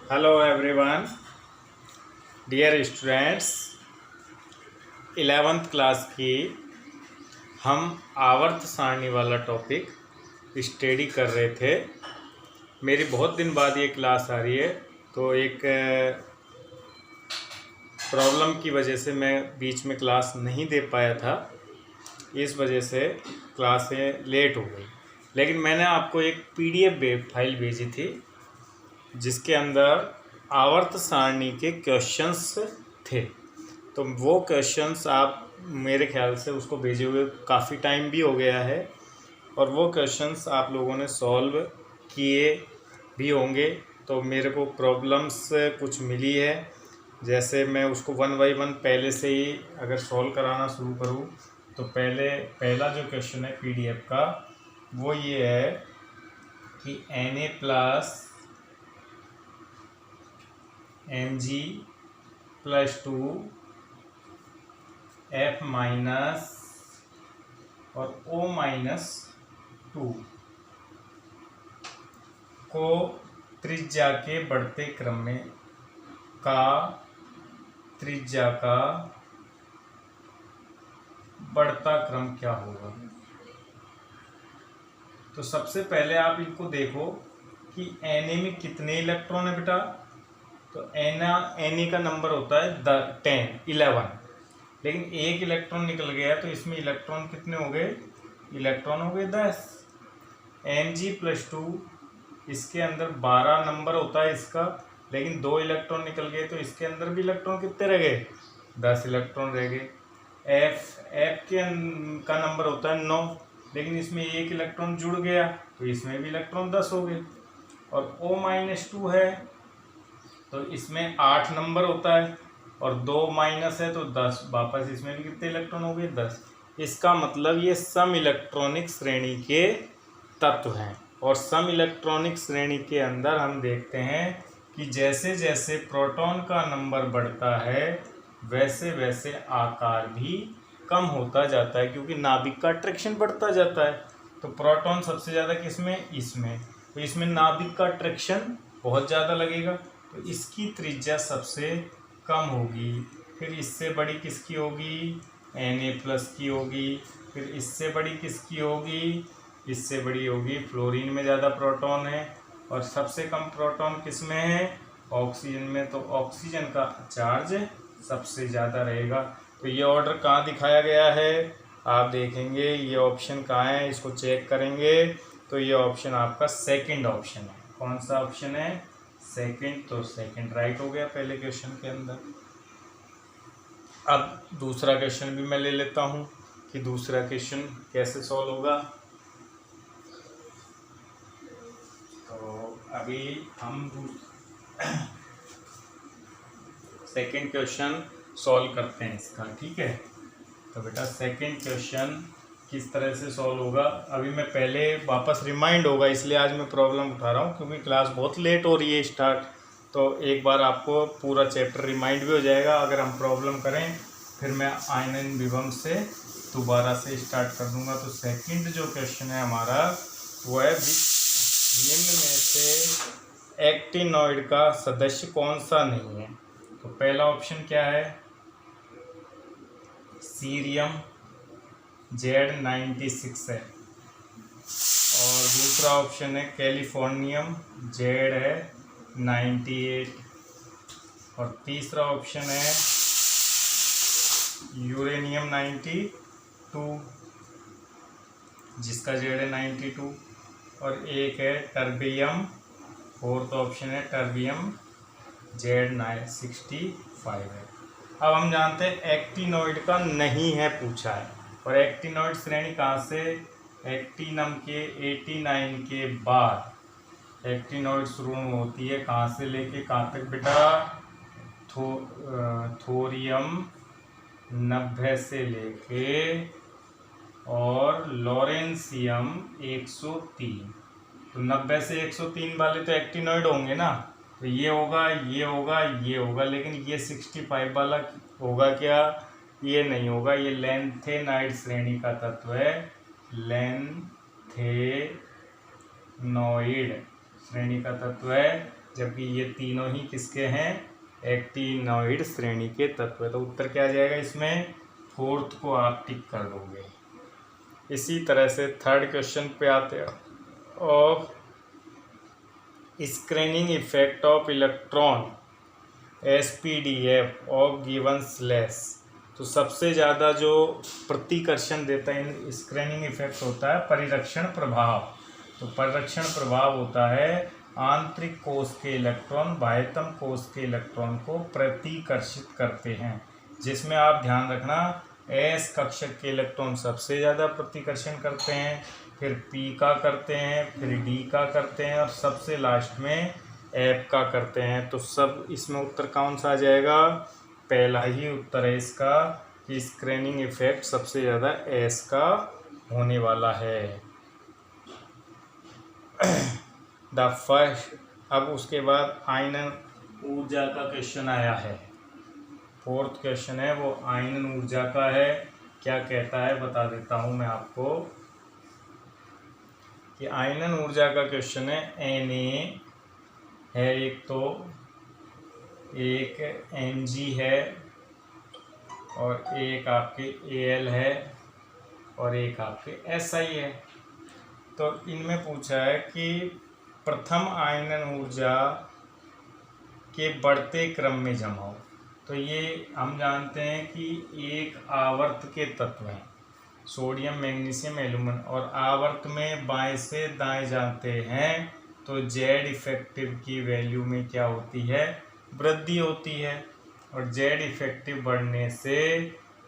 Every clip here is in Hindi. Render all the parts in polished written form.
Hello everyone, dear students. 11th class की हम आवर्त सारणी वाला टॉपिक स्टडी कर रहे थे। मेरी बहुत दिन बाद ये क्लास आ रही है, तो एक प्रॉब्लम की वजह से मैं बीच में क्लास नहीं दे पाया था। इस वजह से क्लासें लेट हो गई। लेकिन मैंने आपको एक PDF फाइल भेजी थी जिसके अंदर आवर्त सारणी के क्वेश्चंस थे। तो वो क्वेश्चंस आप मेरे ख्याल से उसको भेजे हुए काफ़ी टाइम भी हो गया है, और वो क्वेश्चंस आप लोगों ने सॉल्व किए भी होंगे। तो मेरे को प्रॉब्लम्स कुछ मिली है, जैसे मैं उसको वन बाई वन पहले से ही अगर सॉल्व कराना शुरू करूँ तो पहला जो क्वेश्चन है PDF का वो ये है कि Na plus Mg plus 2 F minus और O माइनस 2 को त्रिज्या के बढ़ते क्रम में का त्रिज्या का बढ़ता क्रम क्या होगा। तो सबसे पहले आप इनको देखो कि Na में कितने इलेक्ट्रॉन है बेटा। तो Na का नंबर होता है 11, लेकिन एक इलेक्ट्रॉन निकल गया तो इसमें इलेक्ट्रॉन कितने हो गए, इलेक्ट्रॉन हो गए 10। Mg प्लस 2 इसके अंदर 12 नंबर होता है इसका, लेकिन 2 इलेक्ट्रॉन निकल गए तो इसके अंदर भी इलेक्ट्रॉन कितने रह गए, 10 इलेक्ट्रॉन रह गए। F का नंबर होता है 9, लेकिन इसमें एक इलेक्ट्रॉन जुड़ गया तो इसमें भी इलेक्ट्रॉन 10 हो गए। और O माइनस 2 है तो इसमें 8 नंबर होता है, और 2 माइनस है तो 10, वापस इसमें भी कितने इलेक्ट्रॉन हो गए, 10। इसका मतलब ये सम इलेक्ट्रॉनिक श्रेणी के तत्व हैं। और सम इलेक्ट्रॉनिक श्रेणी के अंदर हम देखते हैं कि जैसे जैसे प्रोटॉन का नंबर बढ़ता है वैसे वैसे आकार भी कम होता जाता है, क्योंकि नाभिक का अट्रैक्शन बढ़ता जाता है। तो प्रोटॉन सबसे ज़्यादा किसमें, इसमें, तो इसमें नाभिक का अट्रैक्शन बहुत ज़्यादा लगेगा, तो इसकी त्रिज्या सबसे कम होगी। फिर इससे बड़ी किसकी होगी, Na प्लस की होगी। फिर इससे बड़ी किसकी होगी, इससे बड़ी होगी फ्लोरीन में ज़्यादा प्रोटॉन है। और सबसे कम प्रोटॉन किस में है, ऑक्सीजन में। तो ऑक्सीजन का चार्ज सबसे ज़्यादा रहेगा। तो ये ऑर्डर कहाँ दिखाया गया है, आप देखेंगे ये ऑप्शन कहाँ है, इसको चेक करेंगे तो ये ऑप्शन आपका सेकंड ऑप्शन है। कौन सा ऑप्शन है, सेकंड। तो सेकंड राइट हो गया पहले क्वेश्चन के अंदर। अब दूसरा क्वेश्चन भी मैं ले लेता हूँ कि दूसरा क्वेश्चन कैसे सॉल्व होगा। तो अभी हम सेकंड क्वेश्चन सॉल्व करते हैं इसका, ठीक है। तो बेटा सेकंड क्वेश्चन किस तरह से सॉल्व होगा, अभी मैं पहले वापस रिमाइंड होगा, इसलिए आज मैं प्रॉब्लम उठा रहा हूँ क्योंकि क्लास बहुत लेट हो रही है स्टार्ट। तो एक बार आपको पूरा चैप्टर रिमाइंड भी हो जाएगा। अगर हम प्रॉब्लम करें फिर मैं आयनन विभव से दोबारा से स्टार्ट कर दूंगा। तो सेकंड जो क्वेश्चन है हमारा वो है निम्न में से एक्टिनॉइड का सदस्य कौन सा नहीं है। तो पहला ऑप्शन क्या है, सीरियम Z96 है। और दूसरा ऑप्शन है कैलिफोर्नियम, Z है 98। और तीसरा ऑप्शन है यूरेनियम 92 जिसका Z है 92। और एक है टर्बियम, फोर्थ ऑप्शन है टर्बियम Z65 है। अब हम जानते हैं एक्टिनॉइड का नहीं है पूछा है, और एक्टिनॉइड श्रेणी कहाँ से, एक्टिनम के 89 के बाद एक्टिनॉइड शुरू होती है, कहाँ से लेके कहाँ तक बेटा, थोरियम 90 से लेके और लॉरेंसियम 103। तो 90 से 103 वाले तो एक्टिनॉइड होंगे ना, तो ये होगा, ये होगा, ये होगा, लेकिन ये 65 वाला होगा क्या, ये नहीं होगा। ये लेंथेनाइड श्रेणी का तत्व है, लेंथेनॉइड श्रेणी का तत्व है, जबकि ये तीनों ही किसके हैं, एक्टिनॉइड श्रेणी के तत्व है। तो उत्तर क्या आ जाएगा इसमें, फोर्थ को आप टिक कर दोगे। इसी तरह से थर्ड क्वेश्चन पे आते हैं। Of screening effect of electron SPDF of given slash. तो सबसे ज़्यादा जो प्रतिकर्षण देता है स्क्रीनिंग इफेक्ट होता है परिरक्षण प्रभाव। तो परिरक्षण प्रभाव होता है आंतरिक कोश के इलेक्ट्रॉन बाह्यतम कोश के इलेक्ट्रॉन को प्रतिकर्षित करते हैं, जिसमें आप ध्यान रखना S कक्षक के इलेक्ट्रॉन सबसे ज़्यादा प्रतिकर्षण करते हैं, फिर P का करते हैं, फिर D का करते हैं और सबसे लास्ट में F का करते हैं। तो सब इसमें उत्तर कौन सा आ जाएगा, पहला ही उत्तर है इसका कि स्क्रीनिंग इफेक्ट सबसे ज़्यादा S का होने वाला है। द फर्स्ट, अब उसके बाद आयनन ऊर्जा का क्वेश्चन आया है। फोर्थ क्वेश्चन है वो आयनन ऊर्जा का है। क्या कहता है बता देता हूँ मैं आपको कि आयनन ऊर्जा का क्वेश्चन है Na है एक, तो एक Mg है और एक आपके Al है और एक आपके Si है। तो इनमें पूछा है कि प्रथम आयनन ऊर्जा के बढ़ते क्रम में जमाओ। तो ये हम जानते हैं कि एक आवर्त के तत्व हैं सोडियम मैग्नीशियम एल्यूमिनियम, और आवर्त में बाएं से दाएं जाते हैं तो जेड इफेक्टिव की वैल्यू में क्या होती है, वृद्धि होती है। और जेड इफेक्टिव बढ़ने से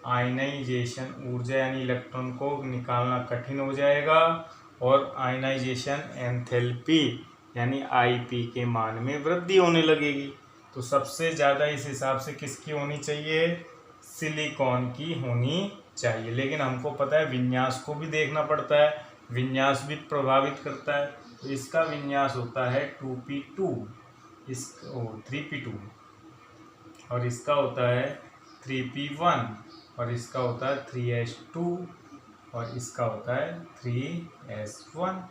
आयनाइजेशन ऊर्जा यानी इलेक्ट्रॉन को निकालना कठिन हो जाएगा और आयनाइजेशन एंथैल्पी यानी आईपी के मान में वृद्धि होने लगेगी। तो सबसे ज़्यादा इस हिसाब से किसकी होनी चाहिए, सिलिकॉन की होनी चाहिए। लेकिन हमको पता है विन्यास को भी देखना पड़ता है, विन्यास भी प्रभावित करता है। तो इसका विन्यास होता है 2p2, 3p2, और इसका होता है 3p1, और इसका होता है 3s2, और इसका होता है 3s1।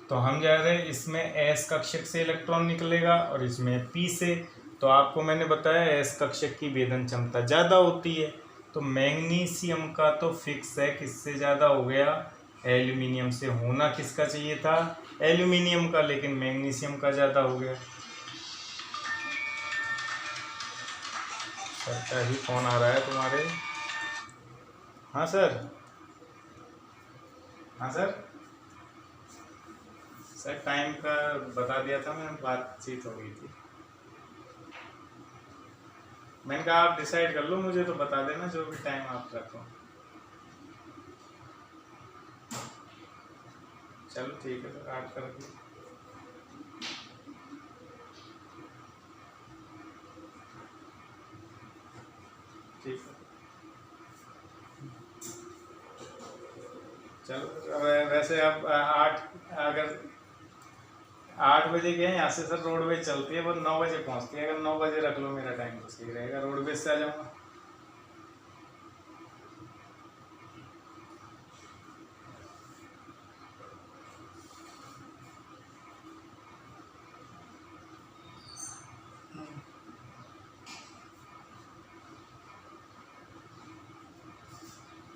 तो हम जा रहे हैं इसमें S कक्षक से इलेक्ट्रॉन निकलेगा और इसमें P से। तो आपको मैंने बताया S कक्षक की वेदन क्षमता ज़्यादा होती है। तो मैग्नीशियम का तो फिक्स है, किससे ज़्यादा हो गया, एल्यूमिनियम से। होना किसका चाहिए था, एल्यूमिनियम का, लेकिन मैग्नीशियम का ज़्यादा हो गया। सर का ही फोन आ रहा है तुम्हारे। हाँ सर, हाँ सर, सर टाइम का बता दिया था मैंने, बातचीत हो गई थी। मैंने कहा आप डिसाइड कर लो, मुझे तो बता देना जो भी टाइम आप रखो। चलो ठीक है सर, 8 कर दिए। ठीक है चलो। वैसे अब 8, अगर 8 बजे गए यहाँ से सर, रोडवेज चलती है वो 9 बजे पहुँचती है। अगर 9 बजे रख लो मेरा टाइम तो सही रहेगा, रोडवेज से आ जाऊँगा।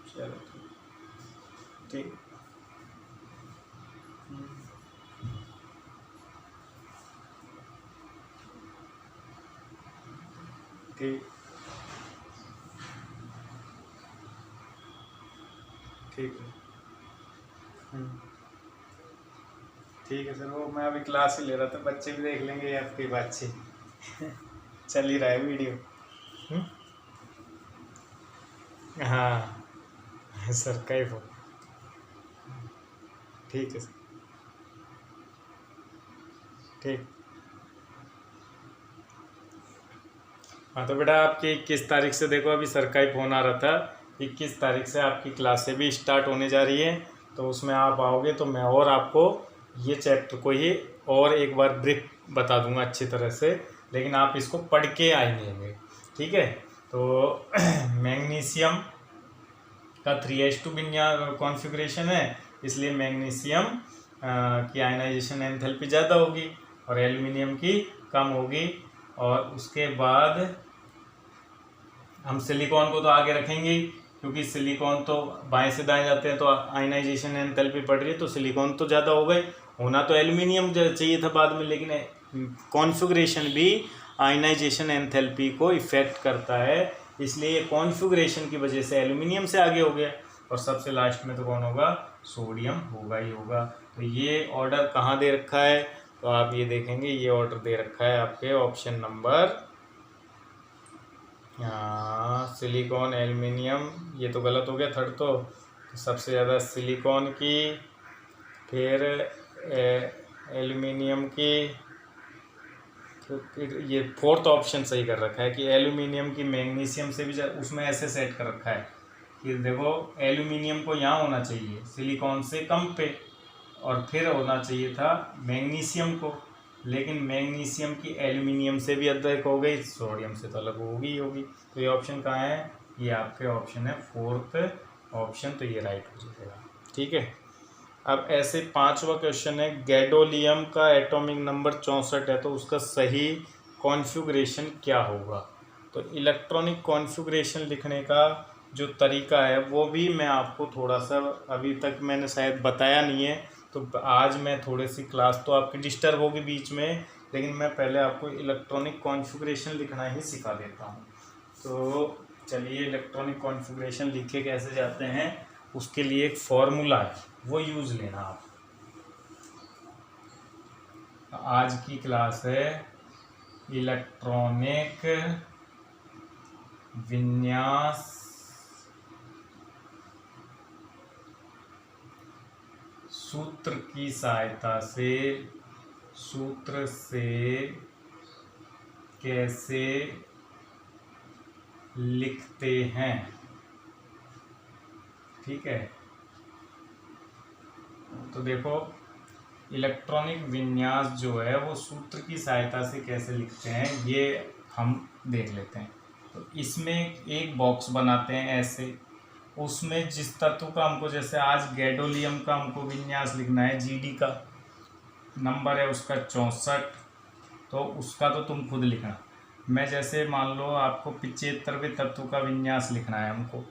चलो ठीक, ठीक ठीक है। ठीक है सर, वो मैं अभी क्लास ही ले रहा था, बच्चे भी देख लेंगे आपकी बातचीत चल ही रहा है वीडियो। हाँ सर, कैफ हो। ठीक है सर, ठीक। हाँ तो बेटा आपकी 21 तारीख से, देखो अभी सर का ही फ़ोन आ रहा था, 21 तारीख से आपकी क्लासें भी स्टार्ट होने जा रही है। तो उसमें आप आओगे तो मैं और आपको ये चैप्टर को ही और एक बार ब्रीफ बता दूंगा अच्छी तरह से, लेकिन आप इसको पढ़ के आएंगे, ठीक है। तो मैग्नीशियम का 3s2 विन्यास कॉन्फ़िगरेशन है, इसलिए मैग्नीशियम की आयनाइजेशन एंथैल्पी ज़्यादा होगी। और एल्यूमिनियम की कम होगी। और उसके बाद हम सिलिकॉन को तो आगे रखेंगे ही, क्योंकि सिलिकॉन तो बाएं से दाएं जाते हैं तो आयनाइजेशन एंथैल्पी बढ़ रही है, तो सिलिकॉन तो ज़्यादा हो गए। होना तो एल्यूमिनियम चाहिए था बाद में, लेकिन कॉन्फ़िगरेशन भी आयनाइजेशन एंथैल्पी को इफ़ेक्ट करता है, इसलिए कॉन्फ़िगरेशन की वजह से एल्यूमिनियम से आगे हो गया। और सबसे लास्ट में तो कौन होगा, सोडियम होगा ही होगा। तो ये ऑर्डर कहाँ दे रखा है, तो आप ये देखेंगे, ये ऑर्डर दे रखा है आपके ऑप्शन नंबर, सिलिकॉन एल्यूमिनियम, ये तो गलत हो गया थर्ड तो सबसे ज़्यादा सिलिकॉन की, फिर एल्यूमिनियम की, फिर ये फोर्थ ऑप्शन सही कर रखा है कि एल्यूमिनियम की मैग्नीशियम से भी, उसमें ऐसे सेट कर रखा है कि देखो एल्यूमिनियम को यहाँ होना चाहिए सिलिकॉन से कम पे, और फिर होना चाहिए था मैग्नीशियम को, लेकिन मैग्नीशियम की एल्यूमिनियम से भी अधिक हो गई, सोडियम से तो अलग होगी ही होगी। तो ये ऑप्शन कहाँ है, ये आपके ऑप्शन है फोर्थ ऑप्शन, तो ये राइट हो जाएगा। ठीक है, अब ऐसे 5वां क्वेश्चन है, गैडोलियम का एटॉमिक नंबर 64 है, तो उसका सही कॉन्फ़िगरेशन क्या होगा। तो इलेक्ट्रॉनिक कॉन्फ़िगरेशन लिखने का जो तरीका है वो भी मैं आपको थोड़ा सा, अभी तक मैंने शायद बताया नहीं है, तो आज मैं थोड़ी सी क्लास तो आपकी डिस्टर्ब होगी बीच में, लेकिन मैं पहले आपको इलेक्ट्रॉनिक कॉन्फ़िगरेशन लिखना ही सिखा देता हूँ। तो चलिए, इलेक्ट्रॉनिक कॉन्फ़िगरेशन लिखे कैसे जाते हैं, उसके लिए एक फॉर्मूला है, वो यूज़ लेना आप। आज की क्लास है इलेक्ट्रॉनिक विन्यास सूत्र की सहायता से, सूत्र से कैसे लिखते हैं। ठीक है, तो देखो इलेक्ट्रॉनिक विन्यास जो है वो सूत्र की सहायता से कैसे लिखते हैं ये हम देख लेते हैं। तो इसमें एक बॉक्स बनाते हैं ऐसे, उसमें जिस तत्व का हमको, जैसे आज गैडोलियम का हमको विन्यास लिखना है, जीडी का नंबर है उसका 64, तो उसका तो तुम खुद लिखना। मैं जैसे मान लो आपको 75वें तत्व का विन्यास लिखना है हमको,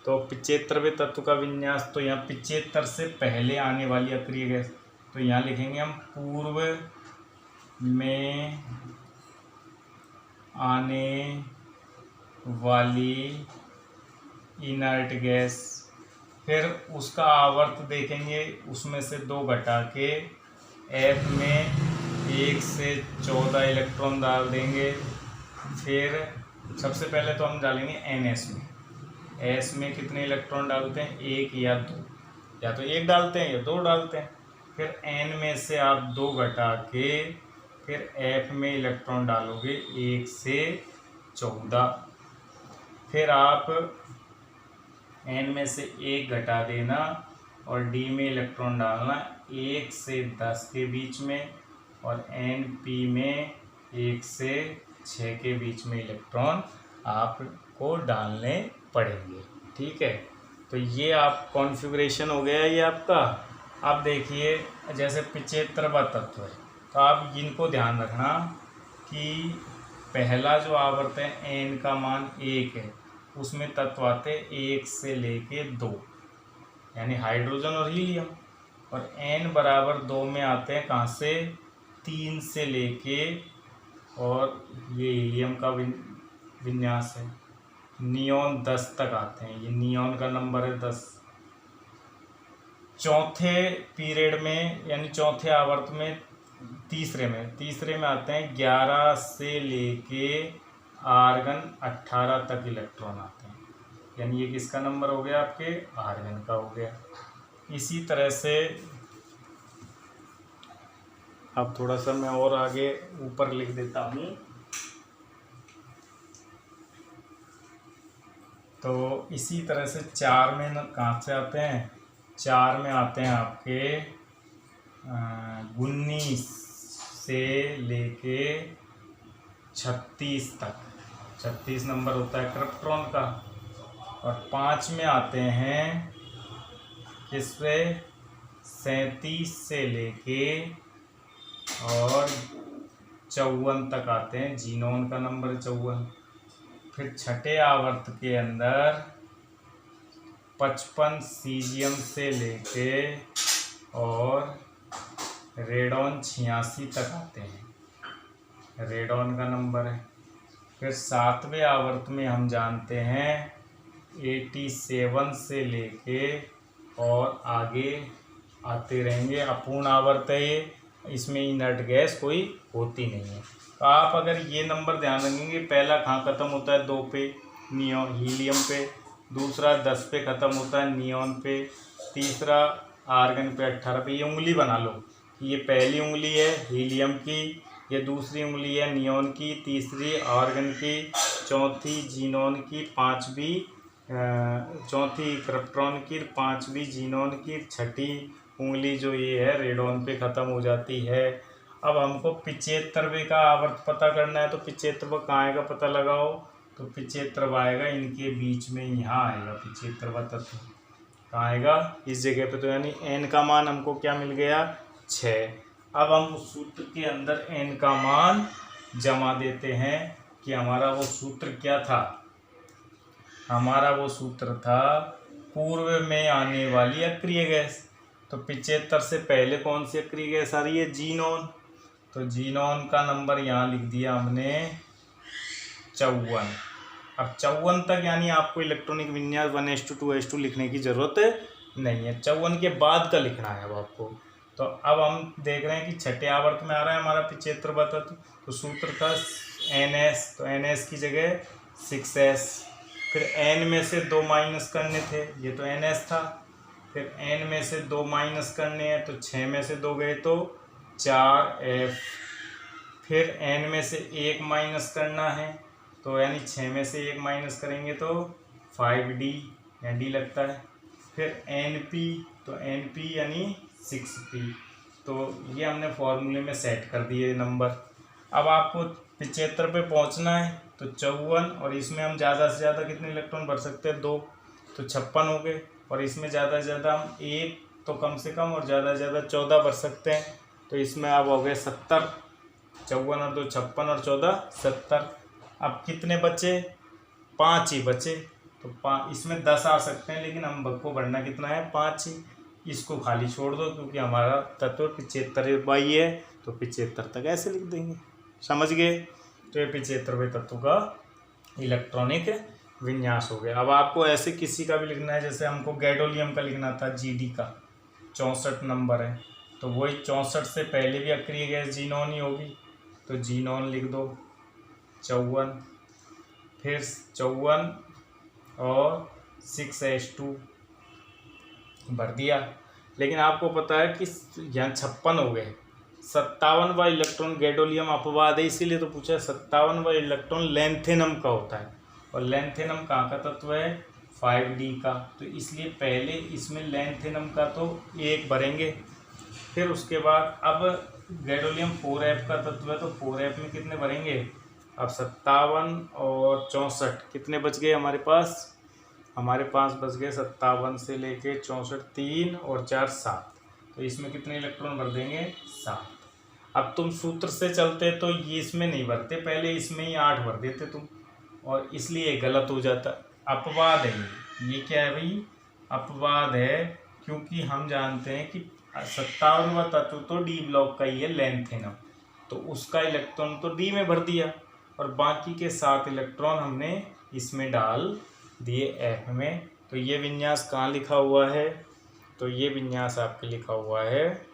तो 75वें तत्व का विन्यास, तो यहाँ 75 से पहले आने वाली अक्रिय गैस, तो यहाँ लिखेंगे हम पूर्व में आने वाली इनर्ट गैस, फिर उसका आवर्त देखेंगे, उसमें से 2 घटा के एफ में 1 से 14 इलेक्ट्रॉन डाल देंगे। फिर सबसे पहले तो हम डालेंगे एन एस में, एस में कितने इलेक्ट्रॉन डालते हैं, 1 या 2, या तो 1 डालते हैं या 2 डालते हैं। फिर एन में से आप 2 घटा के फिर एफ में इलेक्ट्रॉन डालोगे 1 से 14, फिर आप एन में से 1 घटा देना और डी में इलेक्ट्रॉन डालना 1 से 10 के बीच में, और एन पी में 1 से 6 के बीच में इलेक्ट्रॉन आपको डालने पड़ेंगे। ठीक है, तो ये आप कॉन्फ़िगरेशन हो गया ये आपका। अब देखिए, जैसे 75वां तत्व है, तो आप इनको ध्यान रखना कि पहला जो आवर्त है एन का मान 1 है, उसमें तत्व आते 1 से लेके 2, यानी हाइड्रोजन और हीलियम, और एन बराबर 2 में आते हैं कहाँ से, 3 से लेके, और ये हीलियम का विन्यास है, नियॉन 10 तक आते हैं, ये नियॉन का नंबर है 10। चौथे पीरियड में, यानी चौथे आवर्त में, तीसरे में आते हैं 11 से लेके आर्गन 18 तक इलेक्ट्रॉन आते हैं, यानी ये किसका नंबर हो गया, आपके आर्गन का हो गया। इसी तरह से अब थोड़ा सा मैं और आगे ऊपर लिख देता हूँ, तो इसी तरह से 4 में कहाँ से आते हैं, 4 में आते हैं आपके 19 से लेके 36 तक, 36 नंबर होता है क्रिप्टॉन का, और 5 में आते हैं किससे, 37 से लेके और 54 तक आते हैं, जीनोन का नंबर 54। फिर छठे आवर्त के अंदर 55 सीजियम से लेके और रेडॉन 86 तक आते हैं, रेडॉन का नंबर है। फिर सातवें आवर्त में हम जानते हैं 87 से लेके और आगे आते रहेंगे। अपूर्ण आवर्त है ये, इसमें इनर्ट गैस कोई होती नहीं है। तो आप अगर ये नंबर ध्यान रखेंगे, पहला कहाँ ख़त्म होता है 2 पे, नियोन हीलियम पे, दूसरा 10 पे ख़त्म होता है नियोन पे, तीसरा आर्गन पे 18 पे। ये उंगली बना लो, ये पहली उंगली है हीलियम की, ये दूसरी उंगली है नियोन की, तीसरी आर्गन की, चौथी जीनोन की, पांचवी चौथी क्रिप्टॉन की, पांचवी जीनोन की, छठी उंगली जो ये है रेडॉन पे ख़त्म हो जाती है। अब हमको 75वें का आवर्त पता करना है, तो 75वां कहाँ आएगा पता लगाओ। तो 75वां आएगा इनके बीच में, यहाँ आएगा 75वां तत्व, कहाँ आएगा इस जगह पे। तो यानी एन का मान हमको क्या मिल गया 6। अब हम उस सूत्र के अंदर एन का मान जमा देते हैं कि हमारा वो सूत्र क्या था। हमारा वो सूत्र था पूर्व में आने वाली अक्रिय गैस। तो 75 से पहले कौन सी अक्रिय गैस आ रही है, जीनोन। तो जीनोन का नंबर यहाँ लिख दिया हमने 54। अब 54 तक यानी आपको इलेक्ट्रॉनिक विन्यास 1s2 2s2 लिखने की ज़रूरत नहीं है, 54 के बाद का लिखना है अब आपको। तो अब हम देख रहे हैं कि छठे आवर्त में आ रहा है हमारा 75वां तत्व। तो सूत्र था NS, तो NS की जगह 6s। फिर n में से 2 माइनस करने थे, ये तो NS था। फिर n में से 2 माइनस करने हैं, तो 6 में से 2 गए तो 4f। फिर n में से 1 माइनस करना है, तो यानी 6 में से 1 माइनस करेंगे तो 5d, या d लगता है। फिर np, तो np यानी 6p। तो ये हमने फॉर्मूले में सेट कर दिए नंबर। अब आपको 75 पे पहुंचना है, तो 54, और इसमें हम ज़्यादा से ज़्यादा कितने इलेक्ट्रॉन भर सकते हैं 2, तो 56 हो गए। और इसमें ज़्यादा से ज़्यादा हम 1 तो कम से कम, और ज़्यादा से ज़्यादा 14 भर सकते हैं। तो इसमें अब हो गए 70, 54 और 2 56 और 14 70। अब कितने बचे, 5 ही बचे। तो 5, इसमें 10 आ सकते हैं, लेकिन हम को भरना कितना है 5 ही। इसको खाली छोड़ दो, क्योंकि हमारा तत्व 75वां है, तो 75 तक ऐसे लिख देंगे। समझ गए। तो ये 75वें तत्व का इलेक्ट्रॉनिक विन्यास हो गया। अब आपको ऐसे किसी का भी लिखना है, जैसे हमको गैडोलियम का लिखना था, GD का 64 नंबर है, तो वही 64 से पहले भी अक्रिय गैस जीनोन ही होगी, तो जीनोन लिख दो 54। फिर 54 और 6s2 भर दिया। लेकिन आपको पता है कि यहाँ 56 हो गए। 57वां इलेक्ट्रॉन गैडोलियम अपवाद है, इसीलिए तो पूछा है। 57वां इलेक्ट्रॉन लैंथेनम का होता है, और लैंथेनम कहाँ का तत्व है 5d का, तो इसलिए पहले इसमें लैंथेनम का तो 1 भरेंगे। फिर उसके बाद अब गैडोलियम 4f का तत्व है, तो 4f में कितने भरेंगे। अब 57 और 64 कितने बच गए हमारे पास, हमारे पास बच गए 57 से लेके 64, 3 और 4 7। तो इसमें कितने इलेक्ट्रॉन भर देंगे 7। अब तुम सूत्र से चलते तो ये इसमें नहीं भरते, पहले इसमें ही 8 भर देते तुम, और इसलिए गलत हो जाता। अपवाद है ये क्या है भाई, अपवाद है, क्योंकि हम जानते हैं कि 57वां तत्व तो डी ब्लॉक का ही है लैंथेनम, तो उसका इलेक्ट्रॉन तो डी में भर दिया, और बाकी के 7 इलेक्ट्रॉन हमने इसमें डाल दिए एफ में। तो ये विन्यास कहाँ लिखा हुआ है, तो ये विन्यास आपके लिखा हुआ है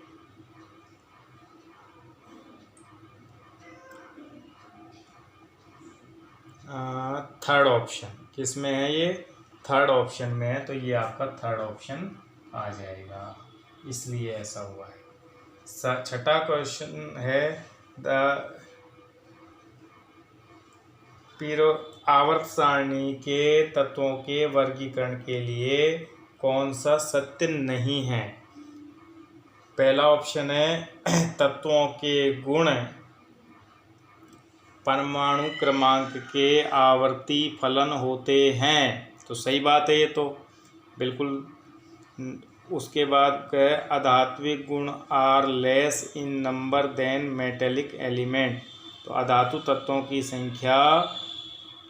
थर्ड ऑप्शन। किस में है ये, थर्ड ऑप्शन में है, तो ये आपका थर्ड ऑप्शन आ जाएगा, इसलिए ऐसा हुआ है। छठा क्वेश्चन है आवर्त सारणी के तत्वों के वर्गीकरण के लिए कौन सा सत्य नहीं है। पहला ऑप्शन है तत्वों के गुण परमाणु क्रमांक के आवर्ती फलन होते हैं, तो सही बात है, ये तो बिल्कुल उसके बाद अधात्विक गुण are less in number than metallic element. तो अधातु तत्वों की संख्या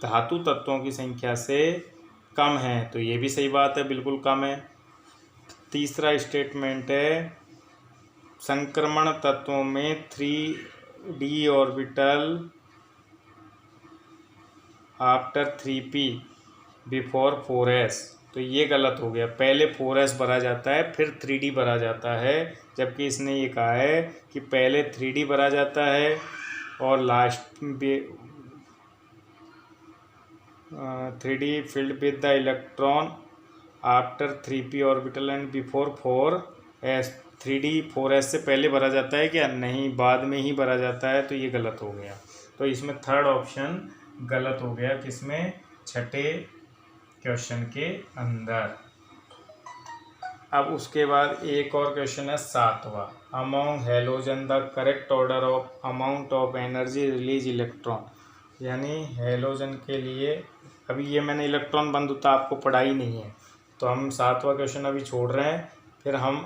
धातु तत्वों की संख्या से कम है, तो ये भी सही बात है, बिल्कुल कम है। तीसरा स्टेटमेंट है संक्रमण तत्वों में 3d orbital after 3p before 4s। तो ये गलत हो गया, पहले 4s भरा जाता है फिर 3d भरा जाता है, जबकि इसने ये कहा है कि पहले 3d भरा जाता है और last 3d filled with the electron after 3p orbital and before 4s। 3d 4s से पहले भरा जाता है क्या? नहीं, बाद में ही भरा जाता है, तो ये गलत हो गया। तो इसमें थर्ड ऑप्शन गलत हो गया, किसमें? छठे क्वेश्चन के अंदर। अब उसके बाद एक और क्वेश्चन है 7वां। Among halogen the correct order of amount of energy release electron. यानी हेलोजन के लिए, अभी ये मैंने इलेक्ट्रॉन बंधुता आपको पढ़ाई नहीं है, तो हम 7वां क्वेश्चन अभी छोड़ रहे हैं। फिर हम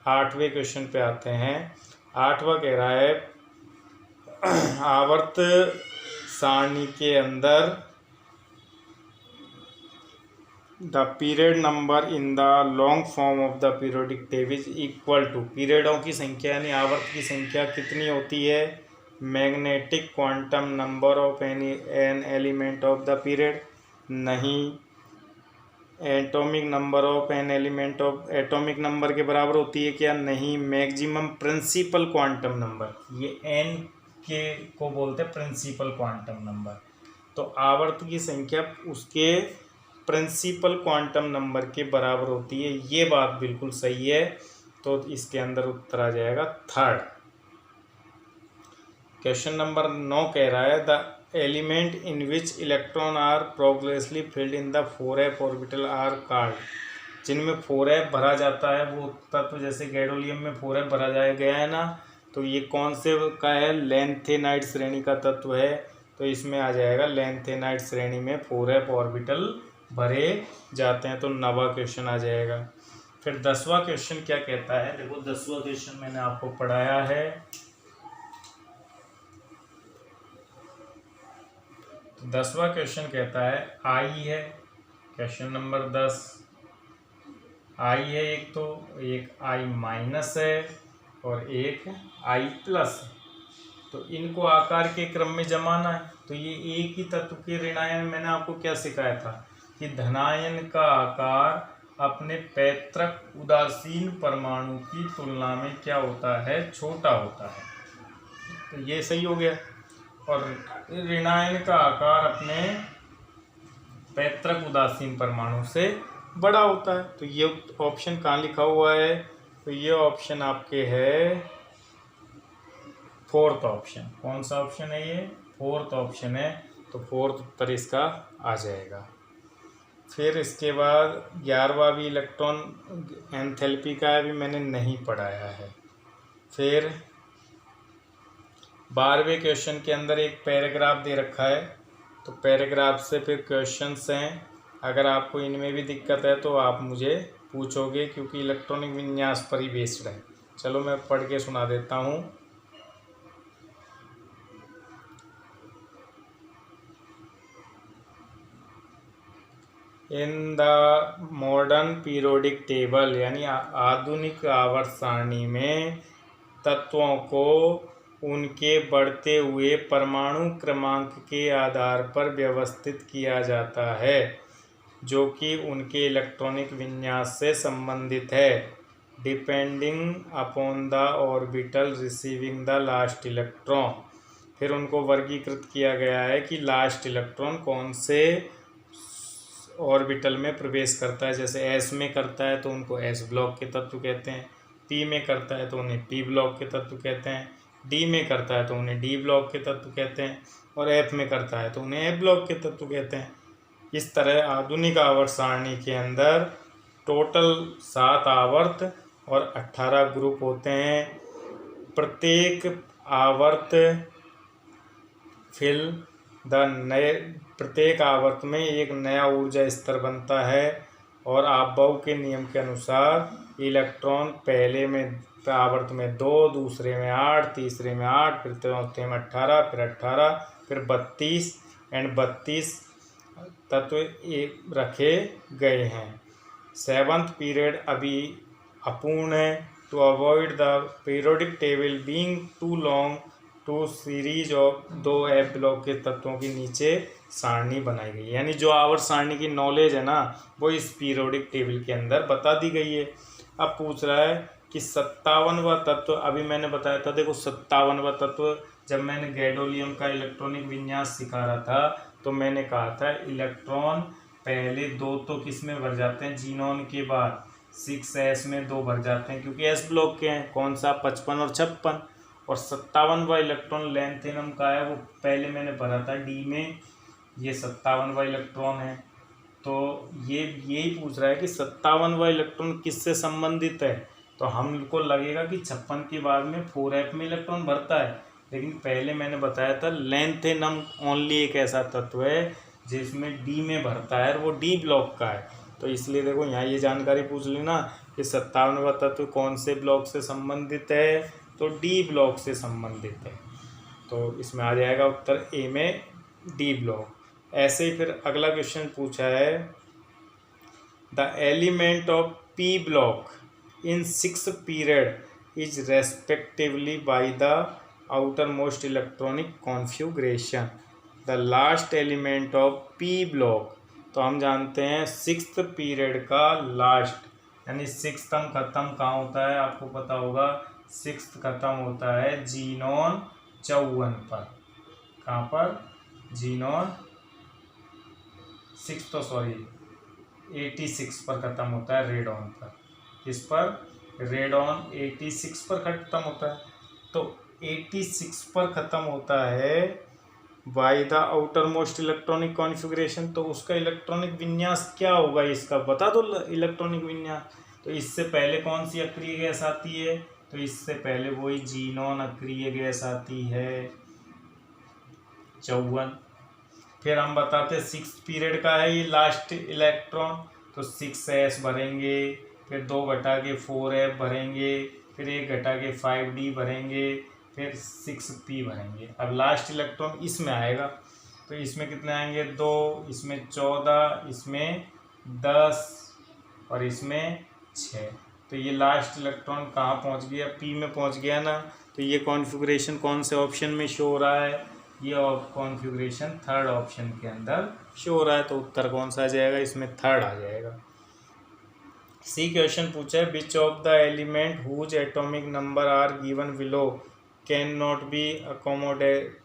8वें क्वेश्चन पे आते हैं। 8वां कह रहा है आवर्त सारणी के अंदर the period number in the long form of the periodic table is equal to. पीरियडों की संख्या यानी आवर्त की संख्या कितनी होती है? Magnetic quantum number of an element of the period. नहीं। Atomic number of an element of atomic number के बराबर होती है क्या? नहीं। मैक्सिमम प्रिंसिपल क्वांटम नंबर, ये एन के को बोलते हैं प्रिंसिपल क्वांटम नंबर। तो आवर्त की संख्या उसके प्रिंसिपल क्वांटम नंबर के बराबर होती है, ये बात बिल्कुल सही है। तो इसके अंदर उत्तर आ जाएगा थर्ड। क्वेश्चन नंबर 9 कह रहा है the element in which electron are progressively filled in the 4f orbital are called. जिनमें 4f भरा जाता है वो तत्व, जैसे गैडोलियम में 4f भरा जाया गया है ना, तो ये कौन से का है? लैंथेनाइड श्रेणी का तत्व है। तो इसमें आ जाएगा लैंथेनाइड श्रेणी में 4f ऑर्बिटल भरे जाते हैं। तो 9वां क्वेश्चन आ जाएगा। फिर 10वां क्वेश्चन क्या कहता है? देखो 10वां क्वेश्चन मैंने आपको पढ़ाया है। तो 10वां क्वेश्चन कहता है आई है, क्वेश्चन नंबर 10 आई है, एक तो एक आई माइनस है और एक आई प्लस है। तो इनको आकार के क्रम में जमाना है। तो ये एक ही तत्व के ऋणायन, मैंने आपको क्या सिखाया था कि धनायन का आकार अपने पैतृक उदासीन परमाणु की तुलना में क्या होता है? छोटा होता है। तो ये सही हो गया। और ऋणायन का आकार अपने पैतृक उदासीन परमाणु से बड़ा होता है। तो ये ऑप्शन कहाँ लिखा हुआ है? तो ये ऑप्शन आपके है फोर्थ ऑप्शन। कौन सा ऑप्शन है ये? फोर्थ ऑप्शन है। तो फोर्थ उत्तर इसका आ जाएगा। फिर इसके बाद 11वां भी इलेक्ट्रॉन एंथैल्पी का भी मैंने नहीं पढ़ाया है। फिर 12वें क्वेश्चन के अंदर एक पैराग्राफ दे रखा है, तो पैराग्राफ से फिर क्वेश्चंस हैं। अगर आपको इनमें भी दिक्कत है तो आप मुझे पूछोगे, क्योंकि इलेक्ट्रॉनिक विन्यास पर ही बेस्ड है। चलो मैं पढ़ के सुना देता हूँ। In the modern periodic table, यानी आधुनिक आवर्त सारणी में तत्वों को उनके बढ़ते हुए परमाणु क्रमांक के आधार पर व्यवस्थित किया जाता है, जो कि उनके इलेक्ट्रॉनिक विन्यास से संबंधित है, depending upon the orbital receiving the last electron. फिर उनको वर्गीकृत किया गया है कि लास्ट इलेक्ट्रॉन कौन से ऑर्बिटल में प्रवेश करता है। जैसे एस में करता है तो उनको एस ब्लॉक के तत्व कहते हैं, पी में करता है तो उन्हें पी ब्लॉक के तत्व कहते हैं, डी में करता है तो उन्हें डी ब्लॉक के तत्व कहते हैं, और एफ में करता है तो उन्हें एफ ब्लॉक के तत्व कहते हैं। इस तरह आधुनिक आवर्त सारणी के अंदर टोटल 7 आवर्त और 18 ग्रुप होते हैं। प्रत्येक आवर्त फिल द नए प्रत्येक आवर्त में एक नया ऊर्जा स्तर बनता है, और अबव के नियम के अनुसार इलेक्ट्रॉन पहले में आवर्त में 2, दूसरे में 8, तीसरे में 8, फिर चौथे में 18, फिर 18, फिर 32 एंड 32 तत्व रखे गए हैं। 7th पीरियड अभी अपूर्ण है। To avoid the periodic table being too long two series of 2 F block के तत्वों के नीचे सारणी बनाई गई है। यानी जो आवर्त सारणी की नॉलेज है ना, वो इस पीरियोडिक टेबल के अंदर बता दी गई है। अब पूछ रहा है कि 57वां तत्व, अभी मैंने बताया था देखो 57वां तत्व, जब मैंने गैडोलियम का इलेक्ट्रॉनिक विन्यास सिखा रहा था तो मैंने कहा था इलेक्ट्रॉन पहले 2 तो किस में भर जाते हैं, जीनोन के बाद 6s में 2 भर जाते हैं क्योंकि s ब्लॉक के हैं, कौन सा 55 और 56। और 57वां इलेक्ट्रॉन लैंथेनम का है, वो पहले मैंने भरा था d में, ये 57वां इलेक्ट्रॉन है। तो ये यही पूछ रहा है कि 57वां इलेक्ट्रॉन किससे संबंधित है, तो हमको लगेगा कि 56 के बाद में 4f में इलेक्ट्रॉन भरता है, लेकिन पहले मैंने बताया था लैंथेनम ओनली एक ऐसा तत्व है जिसमें डी में भरता है और वो डी ब्लॉक का है। तो इसलिए देखो यहाँ ये जानकारी पूछ लेना कि 57वां तत्व कौन से ब्लॉक से संबंधित है, तो डी ब्लॉक से संबंधित है। तो इसमें आ जाएगा उत्तर ए में डी ब्लॉक। ऐसे ही फिर अगला क्वेश्चन पूछा है, the element of P block in 6th period is respectively by the outer most electronic configuration. The last element of P block, तो हम जानते हैं 6th पीरियड का लास्ट, यानी 6th खत्म कहाँ होता है, आपको पता होगा 6th खत्म होता है जीनोन 54 पर। कहाँ पर, जीनोन 86 पर ख़त्म होता है रेडॉन पर। किस पर, रेडॉन 86 पर ख़त्म होता है। तो 86 पर ख़त्म होता है by the outer most electronic configuration, तो उसका इलेक्ट्रॉनिक विन्यास क्या होगा, इसका बता दो इलेक्ट्रॉनिक विन्यास। तो इससे पहले कौन सी अक्रिय गैस आती है, तो इससे पहले वही जीनोन अक्रिय गैस आती है 54। फिर हम बताते हैं 6th पीरियड का है ये लास्ट इलेक्ट्रॉन, तो 6s भरेंगे, फिर 2 घटा के 4f भरेंगे, फिर 1 घटा के 5d भरेंगे, फिर 6p भरेंगे। अब लास्ट इलेक्ट्रॉन इसमें आएगा, तो इसमें कितने आएंगे, 2, इसमें 14, इसमें 10 और इसमें 6। तो ये लास्ट इलेक्ट्रॉन कहाँ पहुँच गया, p में पहुँच गया ना। तो ये कॉन्फ़िगरेशन कौन से ऑप्शन में शो हो रहा है, ये कॉन्फ़िगरेशन 3rd ऑप्शन के अंदर शो हो रहा है। तो उत्तर कौन सा आ जाएगा, इसमें 3rd आ जाएगा। सी क्वेश्चन पूछा है, which of the element whose atomic number are given below can not be accommodated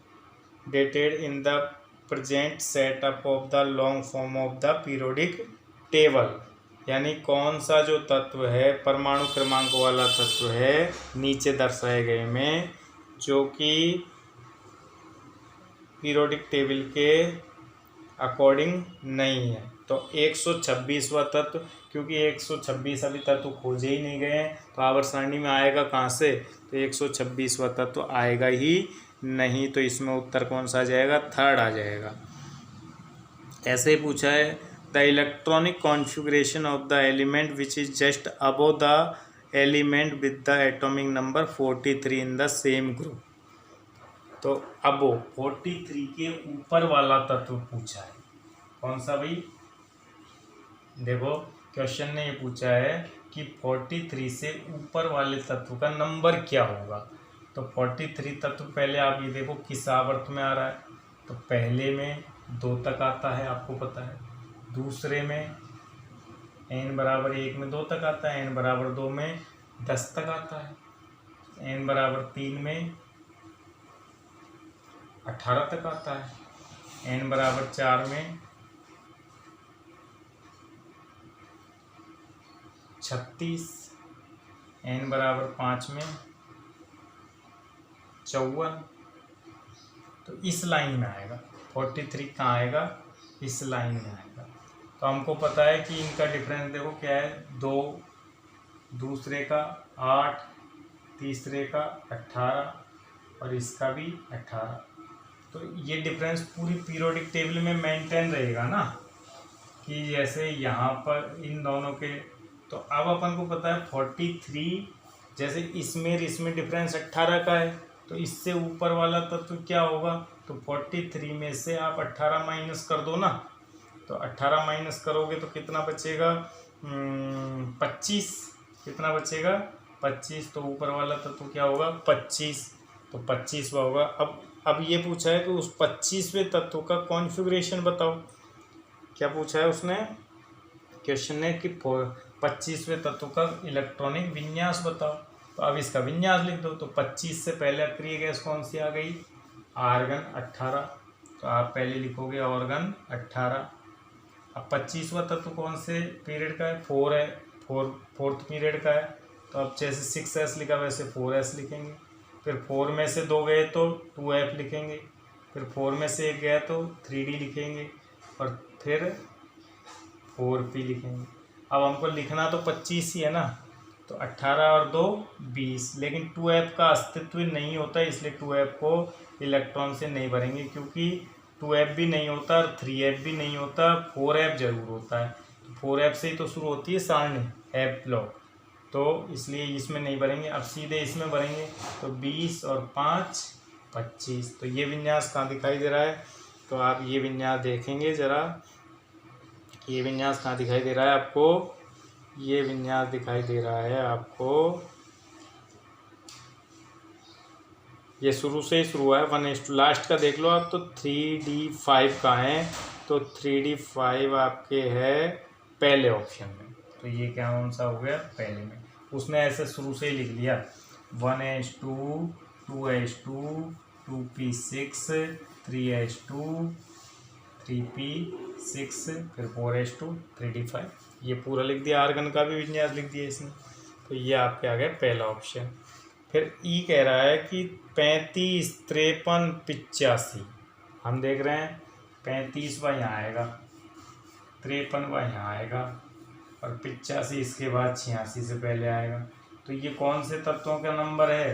in the present setup of the long form of the periodic table. यानी कौन सा जो तत्व है, परमाणु क्रमांक वाला तत्व है नीचे दर्शाए गए में, जो कि पीरियोडिक टेबल के अकॉर्डिंग नहीं है। तो 126वां तत्व, क्योंकि 126 अभी तत्व खोजे ही नहीं गए हैं, तो आवर्त सारणी में आएगा कहाँ से, तो 126वां तत्व आएगा ही नहीं। तो इसमें उत्तर कौन सा आ जाएगा, 3rd आ जाएगा। ऐसे ही पूछा है, the electronic configuration of the element which is just above the element with the atomic number 43 in the same group. तो अब 43 के ऊपर वाला तत्व पूछा है, कौन सा भाई, देखो क्वेश्चन ने ये पूछा है कि 43 से ऊपर वाले तत्व का नंबर क्या होगा। तो 43 तत्व पहले आप ये देखो किस आवर्त में आ रहा है, तो पहले में 2 तक आता है, आपको पता है, दूसरे में n=1 में 2 तक आता है, n=2 में 10 तक आता है, n=3 में 18 तक आता है, n=4 में 36, n=5 में 54। तो इस लाइन में आएगा 43, कहाँ आएगा, इस लाइन में आएगा। तो हमको पता है कि इनका डिफरेंस देखो क्या है, 2, दूसरे का 8, तीसरे का 18 और इसका भी 18। तो ये डिफरेंस पूरी पीरियोडिक टेबल में मेंटेन रहेगा ना। कि जैसे यहाँ पर इन दोनों के, तो अब अपन को पता है 43, जैसे इसमें डिफरेंस 18 का है, तो इससे ऊपर वाला तत्व क्या होगा, तो 43 में से आप 18 माइनस कर दो ना, तो 18 माइनस करोगे तो कितना बचेगा, 25, कितना बचेगा 25, तो ऊपर वाला तत्व क्या होगा 25, तो 25वां होगा। अब ये पूछा है कि उस 25वें तत्व का कॉन्फ़िगरेशन बताओ, क्या पूछा है उसने, क्वेश्चन ने कि 25वें तत्व का इलेक्ट्रॉनिक विन्यास बताओ, तो अब इसका विन्यास लिख दो। तो 25 से पहले अक्रिय गैस कौन सी आ गई, आर्गन 18, तो आप पहले लिखोगे आर्गन 18। अब 25वां तत्व कौन से पीरियड का है, 4 है, फोर्थ पीरियड का है, तो अब जैसे 6s लिखा वैसे 4s लिखेंगे, फिर 4 में से 2 गए तो 2f लिखेंगे, फिर 4 में से 1 गया तो 3d लिखेंगे, और फिर 4p लिखेंगे। अब हमको लिखना तो 25 ही है ना, तो 18 और 2 20, लेकिन 2f का अस्तित्व नहीं होता, इसलिए 2f को इलेक्ट्रॉन से नहीं भरेंगे, क्योंकि 2f भी नहीं होता और 3f भी नहीं होता, 4f जरूर होता है, तो 4f से ही तो शुरू होती है सारणी f ब्लॉक, तो इसलिए इसमें नहीं भरेंगे। अब सीधे इसमें भरेंगे, तो 20 और 5 25, तो ये विन्यास कहाँ दिखाई दे रहा है, तो आप ये विन्यास देखेंगे ज़रा, ये विन्यास कहाँ दिखाई दे रहा है आपको, ये विन्यास दिखाई दे रहा है आपको, ये शुरू से ही शुरू हुआ है 1:, लास्ट का देख लो आप, तो 3d5 कहाँ है, तो 3d5 आपके है पहले ऑप्शन में, तो ये क्या कौन सा हो गया पहले में, उसने ऐसे शुरू से ही लिख लिया 1:2, 2:2, 2p6, 3:2, 3p6, फिर 4:2, 3d5, ये पूरा लिख दिया, आर्गन का भी विन्यास लिख दिया इसने, तो ये आपके आ गया पहला ऑप्शन। फिर ई कह रहा है कि 35, 53, 85, हम देख रहे हैं 35वां यहाँ आएगा, 53वां यहाँ आएगा, और 85 इसके बाद 86 से पहले आएगा, तो ये कौन से तत्वों का नंबर है,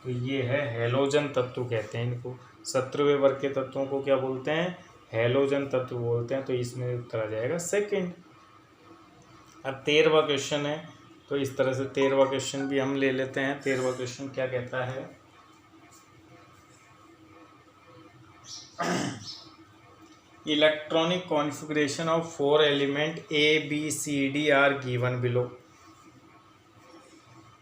तो ये है हैलोजन तत्व कहते हैं इनको, 17वें वर्ग के तत्वों को क्या बोलते हैं, हैलोजन तत्व बोलते हैं, तो इसमें उत्तर आ जाएगा सेकंड। अब 13वां क्वेश्चन है, तो इस तरह से 13वां क्वेश्चन भी हम ले लेते हैं। 13वां क्वेश्चन क्या कहता है, electronic configuration of 4 element ABCD are given below,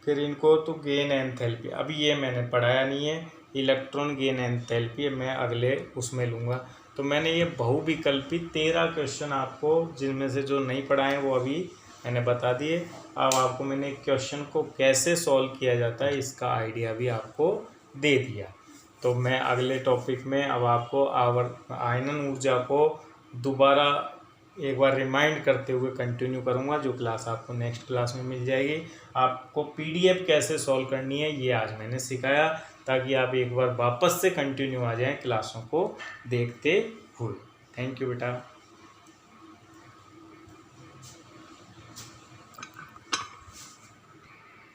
फिर इनको तो गेन एंथैल्पी, अभी ये मैंने पढ़ाया नहीं है, इलेक्ट्रॉन गेन एंथैल्पी मैं अगले उसमें लूँगा, तो मैंने ये बहुविकल्पी 13 क्वेश्चन आपको, जिनमें से जो नहीं पढ़ाए वो अभी मैंने बता दिए। अब आपको मैंने क्वेश्चन को कैसे सॉल्व किया जाता है इसका आइडिया भी आपको दे दिया, तो मैं अगले टॉपिक में अब आपको आयनन ऊर्जा को दोबारा एक बार रिमाइंड करते हुए कंटिन्यू करूँगा, जो क्लास आपको नेक्स्ट क्लास में मिल जाएगी। आपको PDF कैसे सॉल्व करनी है ये आज मैंने सिखाया, ताकि आप एक बार वापस से कंटिन्यू आ जाएं क्लासों को देखते हुए। थैंक यू बेटा।